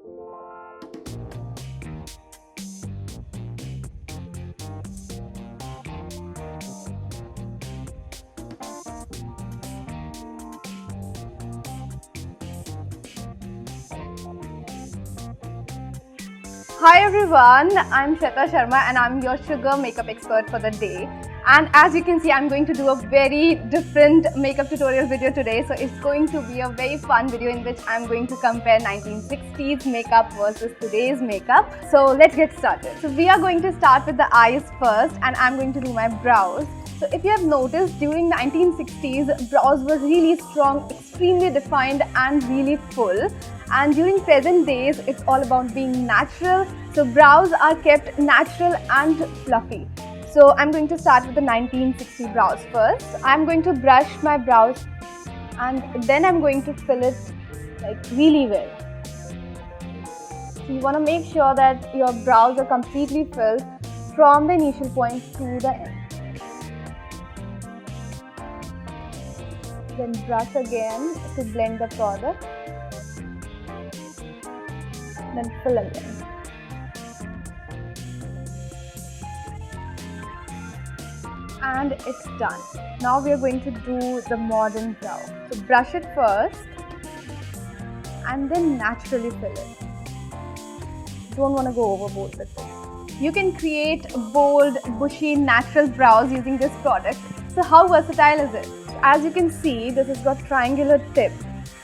Hi everyone, I'm Shweta Sharma and I'm your sugar makeup expert for the day. And as you can see, I'm going to do a very different makeup tutorial video today. So it's going to be a very fun video in which I'm going to compare 1960s makeup versus today's makeup. So let's get started. So we are going to start with the eyes first and I'm going to do my brows. So if you have noticed, during 1960s, brows were really strong, extremely defined and really full. And during present days, it's all about being natural. So brows are kept natural and fluffy. So I'm going to start with the 1960 brows first. I'm going to brush my brows and then I'm going to fill it like really well. So you want to make sure that your brows are completely filled from the initial point to the end. Then brush again to blend the product. Then fill again. And it's done. Now we are going to do the modern brow. So brush it first and then naturally fill it. Don't want to go overboard with it. You can create bold, bushy, natural brows using this product. So how versatile is it? As you can see, this has got triangular tip.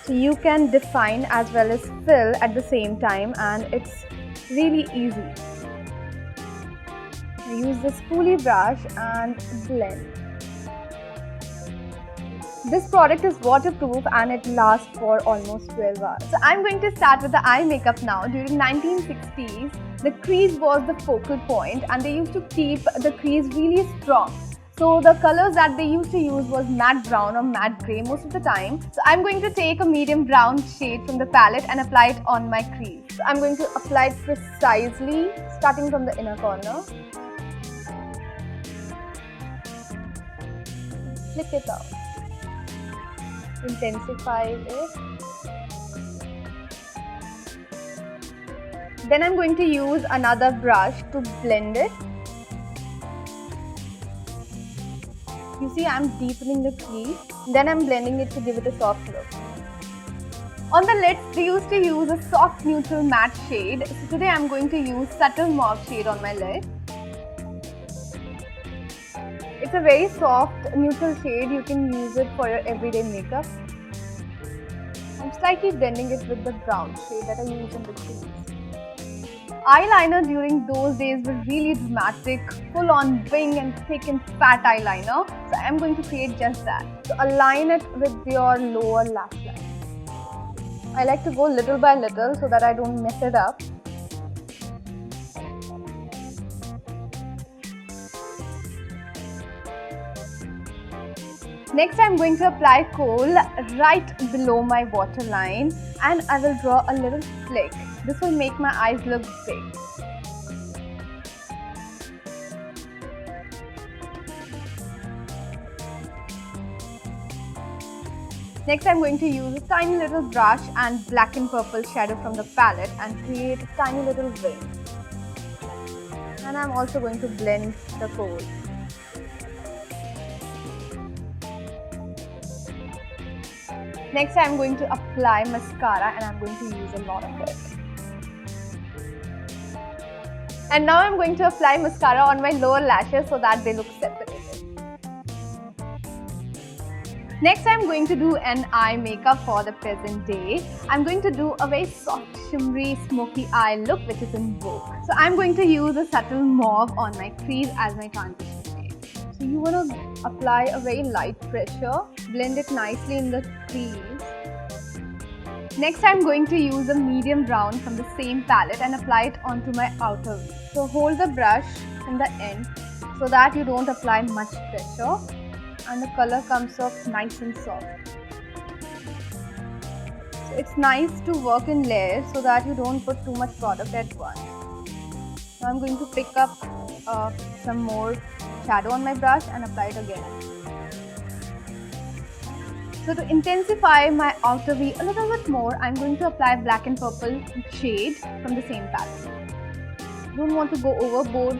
So you can define as well as fill at the same time and it's really easy. I use the spoolie brush and blend. This product is waterproof and it lasts for almost 12 hours. So I'm going to start with the eye makeup now. During 1960s, the crease was the focal point and they used to keep the crease really strong. So the colors that they used to use was matte brown or matte grey most of the time. So I'm going to take a medium brown shade from the palette and apply it on my crease. So I'm going to apply it precisely, starting from the inner corner. Flick it out. Intensify it. Then I'm going to use another brush to blend it. You see, I'm deepening the crease. Then I'm blending it to give it a soft look. On the lids, they used to use a soft neutral matte shade. So today I'm going to use subtle mauve shade on my lid. It's a very soft neutral shade. You can use it for your everyday makeup. I'm slightly blending it with the brown shade that I use in the crease. Eyeliner during those days was really dramatic, full on wing and thick and fat eyeliner. So I'm going to create just that. So align it with your lower lash line. I like to go little by little so that I don't mess it up. Next, I'm going to apply kohl right below my waterline and I will draw a little flick. This will make my eyes look big. Next, I'm going to use a tiny little brush and black and purple shadow from the palette and create a tiny little wing. And I'm also going to blend the kohl. Next, I'm going to apply mascara and I'm going to use a lot of it. And now I'm going to apply mascara on my lower lashes so that they look separated. Next, I'm going to do an eye makeup for the present day. I'm going to do a very soft, shimmery, smoky eye look which is in vogue. So I'm going to use a subtle mauve on my crease as my transition shade. So you want to apply a very light pressure, blend it nicely in the crease. Next, I'm going to use a medium brown from the same palette and apply it onto my outer V. So hold the brush from the end so that you don't apply much pressure and the color comes off nice and soft. So it's nice to work in layers so that you don't put too much product at once. Now I'm going to pick up some more shadow on my brush and apply it again. So to intensify my outer V a little bit more, I'm going to apply black and purple shade from the same palette. Don't want to go overboard,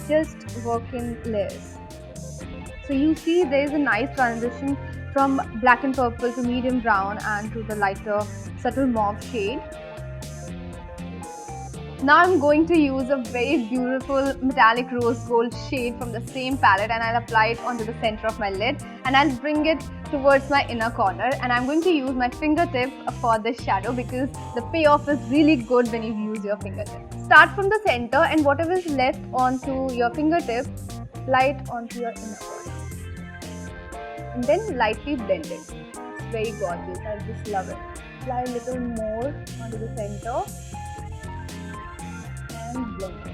just work in layers. So you see there is a nice transition from black and purple to medium brown and to the lighter subtle mauve shade. Now I'm going to use a very beautiful metallic rose gold shade from the same palette, and I'll apply it onto the center of my lid, and I'll bring it towards my inner corner, and I'm going to use my fingertip for this shadow because the payoff is really good when you use your fingertip. Start from the center, and whatever is left onto your fingertip, apply it onto your inner corner. And then lightly blend it. It's very gorgeous. I just love it. Apply a little more onto the center and blend it.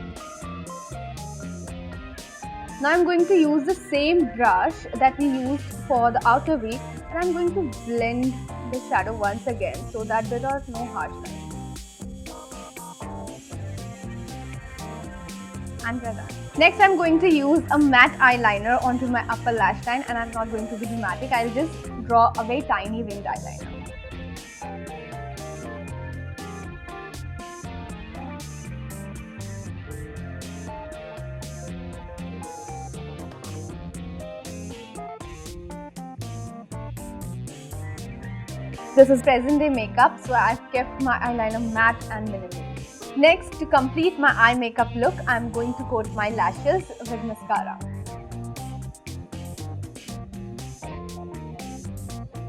Now I'm going to use the same brush that we used for the outer V, and I'm going to blend the shadow once again so that there are no harsh lines. And we're done. Next, I'm going to use a matte eyeliner onto my upper lash line, and I'm not going to be dramatic. I'll just draw a very tiny winged eyeliner. This is present day makeup, so I've kept my eyeliner matte and minimal. Next, to complete my eye makeup look, I'm going to coat my lashes with mascara.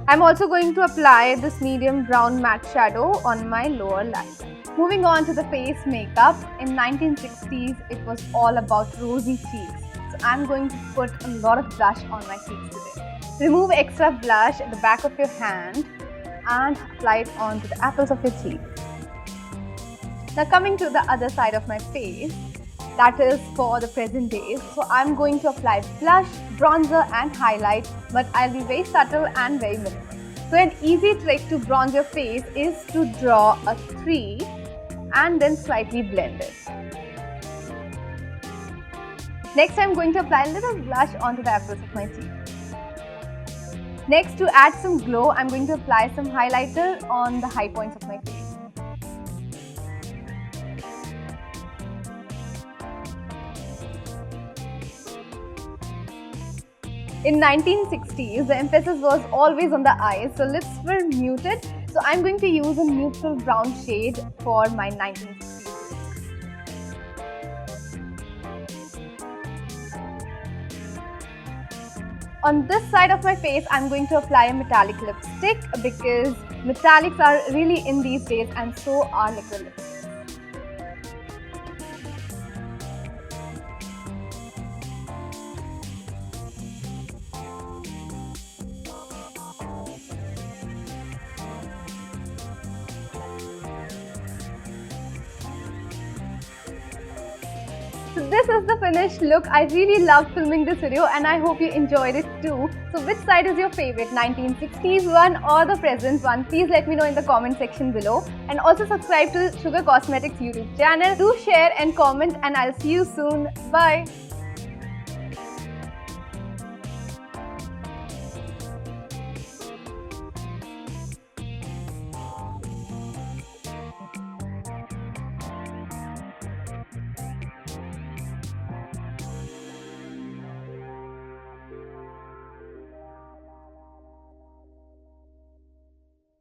I'm also going to apply this medium brown matte shadow on my lower lash line. Moving on to the face makeup, in 1960s it was all about rosy cheeks. So I'm going to put a lot of blush on my cheeks today. Remove extra blush at the back of your hand and apply it onto the apples of your cheek. Now coming to the other side of my face, that is for the present days. So I'm going to apply blush, bronzer and highlight, but I'll be very subtle and very minimal. So an easy trick to bronze your face is to draw a 3 and then slightly blend it. Next, I'm going to apply a little blush onto the apples of my cheek. Next, to add some glow, I'm going to apply some highlighter on the high points of my face. In 1960s, the emphasis was always on the eyes, so lips were muted. So I'm going to use a neutral brown shade for my 1960s. On this side of my face, I'm going to apply a metallic lipstick because metallics are really in these days, and so are liquid lipsticks. So this is the finished look. I really loved filming this video and I hope you enjoyed it too. So which side is your favorite, 1960s one or the present one? Please let me know in the comment section below. And also subscribe to Sugar Cosmetics YouTube channel. Do share and comment, and I'll see you soon. Bye.